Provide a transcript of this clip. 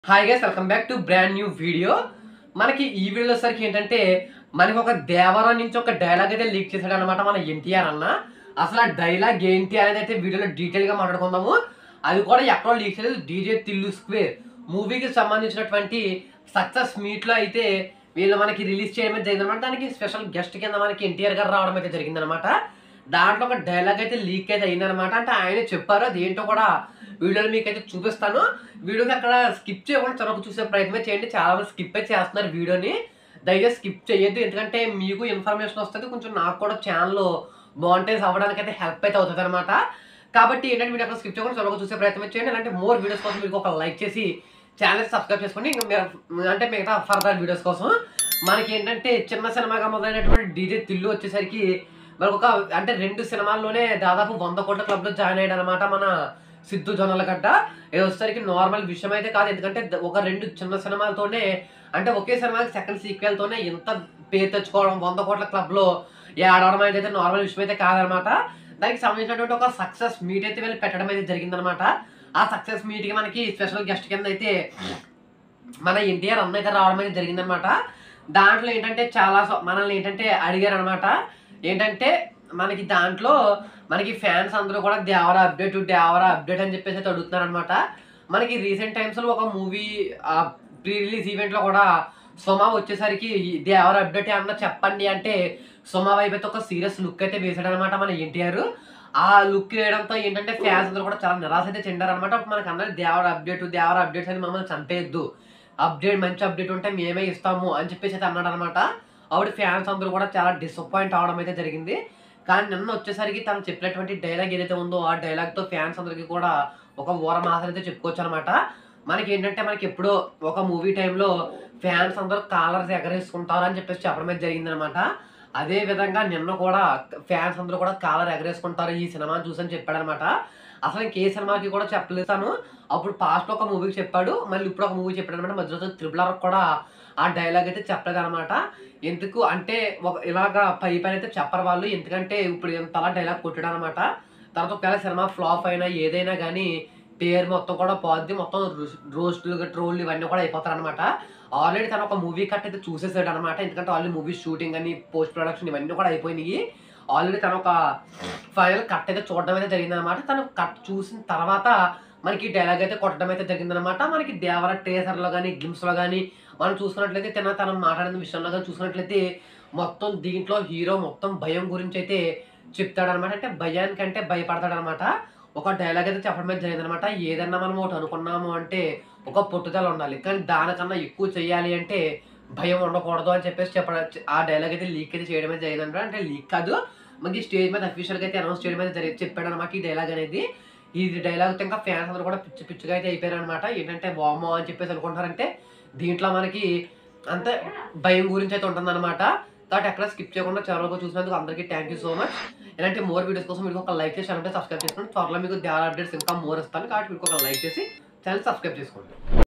Hi guys, welcome back to brand new video. మనకి ఈ వీడియోలో సరికి ఏంటంటే మనకి ఒక దేవరా నుంచి ఒక డైలాగ్ అయితే లీక్ చేశాడు అనమాట మన ఎన్టీఆర్ అన్న. అసలు ఆ డైలాగ్ ఏంటి అనేది అయితే వీడియోలో డీటెయిల్ గా మాట్లాడుకుందాము. అది కూడా ఎక్కడో లీక్ చేయలేదు, డీజే తిల్లు స్క్వేర్ మూవీకి సంబంధించినటువంటి సక్సెస్ మీట్ లో అయితే వీళ్ళు మనకి రిలీజ్ చేయడం జరిగింది అనమాట. దానికి స్పెషల్ గెస్ట్ కింద మనకి ఎన్టీఆర్ గారు రావడం అయితే జరిగింది అనమాట. దాంట్లో ఒక డైలాగ్ అయితే లీక్ అయితే అయిందనమాట. అంటే ఆయన చెప్పారు, అది ఏంటో కూడా వీడియోలో మీకు అయితే చూపిస్తాను. వీడియోకి అక్కడ స్కిప్ చేయకుండా త్వరగా చూసే ప్రయత్నం చేయండి. చాలా మంది స్కిప్ అయితే చేస్తున్నారు వీడియోని, దయచేసి స్కిప్ చేయొద్దు. ఎందుకంటే మీకు ఇన్ఫర్మేషన్ వస్తుంది, కొంచెం నాకు కూడా ఛానల్ మానిటైజ్ అవ్వడానికి అయితే హెల్ప్ అయితే అవుతుంది అనమాట. కాబట్టి ఏంటంటే వీడియో అక్కడ స్కిప్ చేయకుండా త్వరగా చూసే ప్రయత్నం చేయండి. అలాంటి మోర్ వీడియోస్ కోసం మీకు ఒక లైక్ చేసి ఛానల్ సబ్స్క్రైబ్ చేసుకోండి. ఇంకా మీరు అంటే మిగతా ఫర్దర్ వీడియోస్ కోసం మనకి ఏంటంటే చిన్న సినిమాగా మొదలైనటువంటి డీజే తిల్లు వచ్చేసరికి మనకు ఒక అంటే 2 సినిమాల్లోనే దాదాపు 100 కోట్ల క్లబ్లో జాయిన్ అయ్యాడు అనమాట మన సిద్ధు జొన్నలగడ్డ. ఇది వచ్చేసరికి నార్మల్ విషయం అయితే కాదు. ఎందుకంటే ఒక 2 చిన్న సినిమాలతోనే అంటే ఒకే సినిమాకి సెకండ్ సీక్వెల్తోనే ఇంత పేరు తెచ్చుకోవడం, 100 కోట్ల క్లబ్లో ఆడవడం అయితే నార్మల్ విషయం అయితే కాదనమాట. దానికి సంబంధించినటువంటి ఒక సక్సెస్ మీట్ అయితే వెళ్ళి పెట్టడం అయితే జరిగిందనమాట. ఆ సక్సెస్ మీట్కి మనకి స్పెషల్ గెస్ట్ కింద అయితే మన ఎన్టీఆర్ అన్న అయితే రావడం అయితే జరిగిందనమాట. దాంట్లో ఏంటంటే చాలా మనల్ని ఏంటంటే అడిగారు అనమాట. ఏంటంటే మనకి దాంట్లో మనకి ఫ్యాన్స్ అందరూ కూడా దేవరా అప్డేట్ అని చెప్పేసి అయితే అడుగుతున్నారు అనమాట. మనకి రీసెంట్ టైమ్స్లో ఒక మూవీ ప్రీ రిలీజ్ ఈవెంట్లో కూడా సోమా వచ్చేసరికి దేవరా అప్డేట్ అన్న చెప్పండి అంటే సోమా వైపు అయితే ఒక సీరియస్ లుక్ అయితే వేసాడు అనమాట మన ఎన్టీఆర్. ఆ లుక్ వేయడంతో ఏంటంటే ఫ్యాన్స్ అందరూ కూడా చాలా నిరాశ అయితే చెందారనమాట. మనకి అందరూ దేవరా అప్డేట్స్ అని మమ్మల్ని చంపేయద్దు, మంచి అప్డేట్ ఉంటే మేమే ఇస్తాము అని చెప్పేసి అయితే అన్నాడు అనమాట. ఆవిడ ఫ్యాన్స్ అందరూ కూడా చాలా డిసప్పాయింట్ అవడం అయితే జరిగింది. కానీ నిన్న వచ్చేసరికి తను చెప్పినటువంటి డైలాగ్ ఏదైతే ఉందో ఆ డైలాగ్తో ఫ్యాన్స్ అందరికీ కూడా ఒక ఊరమాస అయితే చెప్పుకోవచ్చు అనమాట. మనకి ఏంటంటే మనకి ఎప్పుడో ఒక మూవీ టైంలో ఫ్యాన్స్ అందరూ కాలర్స్ ఎగరేసుకుంటారు అని చెప్పేసి చెప్పడం అయితే జరిగిందనమాట. అదే విధంగా నిన్న కూడా ఫ్యాన్స్ అందరూ కూడా కాలర్ ఎగరేసుకుంటారు ఈ సినిమా చూసని చెప్పాడనమాట. అసలు ఇంకే సినిమాకి కూడా చెప్పలేదు తను. అప్పుడు పాస్ట్లో ఒక మూవీకి చెప్పాడు, మళ్ళీ ఇప్పుడు ఒక మూవీ చెప్పాడు అనమాట. మధ్యలో త్రిబుల్ ఆర్ కూడా ఆ డైలాగ్ అయితే చెప్పలేదు అనమాట. ఎందుకు అంటే ఒక ఇలాగా పైన అయితే చెప్పరు వాళ్ళు, ఎందుకంటే ఇప్పుడు ఇంతలా డైలాగ్ కొట్టాడు అనమాట. తర్వాత ఒకవేళ సినిమా ఫ్లాప్ అయినా ఏదైనా కానీ పేరు మొత్తం కూడా పోద్ది, మొత్తం రోస్టులు ట్రోల్లు ఇవన్నీ కూడా అయిపోతారు అనమాట. ఆల్రెడీ తను ఒక మూవీ కట్ అయితే చూసేసాడు అనమాట. ఎందుకంటే ఆల్రెడీ మూవీ షూటింగ్ అని పోస్ట్ ప్రొడక్షన్ ఇవన్నీ కూడా అయిపోయినాయి. ఆల్రెడీ తను ఒక ఫైనల్ కట్ అయితే చూడడం అయితే జరిగిందనమాట. తను కట్ చూసిన తర్వాత మనకి డైలాగ్ అయితే కొట్టడం అయితే జరిగిందనమాట. మనకి దేవర ట్రేసర్లో కానీ గిమ్స్లో కానీ మనం చూసుకున్నట్లయితే తను మాట్లాడిన విషయంలో కానీ చూసుకున్నట్లయితే మొత్తం దీంట్లో హీరో మొత్తం భయం గురించి అయితే చెప్తాడనమాట. అంటే భయానికంటే భయపడతాడనమాట. ఒక డైలాగ్ అయితే చెప్పడం అయితే జరిగిందనమాట. ఏదన్నా మనం ఒకటి అనుకున్నాము అంటే ఒక పట్టుదల ఉండాలి, కానీ దానికన్నా ఎక్కువ చేయాలి అంటే భయం ఉండకూడదు అని చెప్పేసి ఆ డైలాగ్ అయితే లీక్ అయితే చేయడం అయితే జరిగిందనమాట. అంటే లీక్ కాదు, మనకి స్టేజ్ మీద అఫీషియల్గా అయితే అనౌన్స్ చేయడం అయితే చెప్పాడు అనమాట ఈ డైలాగ్ అనేది. ఈ డైలాగ్ ఇంకా ఫ్యాన్స్ అందరూ కూడా పిచ్చిగా అయితే అయిపోయారు అనమాట. ఏంటంటే వామో అని చెప్పేసి అనుకుంటారంటే దీంట్లో మనకి అంతే భయం గురించి అయితే ఉంటుందన్నమాట. కాబట్టి ఎక్కడ స్కిప్ చేయకుండా చాలా చూసినందుకు అందరికీ థ్యాంక్ యూ సో మచ్. ఇలాంటి మోర్ వీడియోస్ కోసం మీకు ఒక లైక్ చేసి అంటే సబ్స్క్రైబ్ చేసుకోండి. త్వరలో మీకు దేవర అప్డేట్స్ ఇంకా మోర్ ఇస్తాను, కాబట్టి మీకు ఒక లైక్ చేసి ఛానల్ సబ్స్క్రైబ్ చేసుకోండి.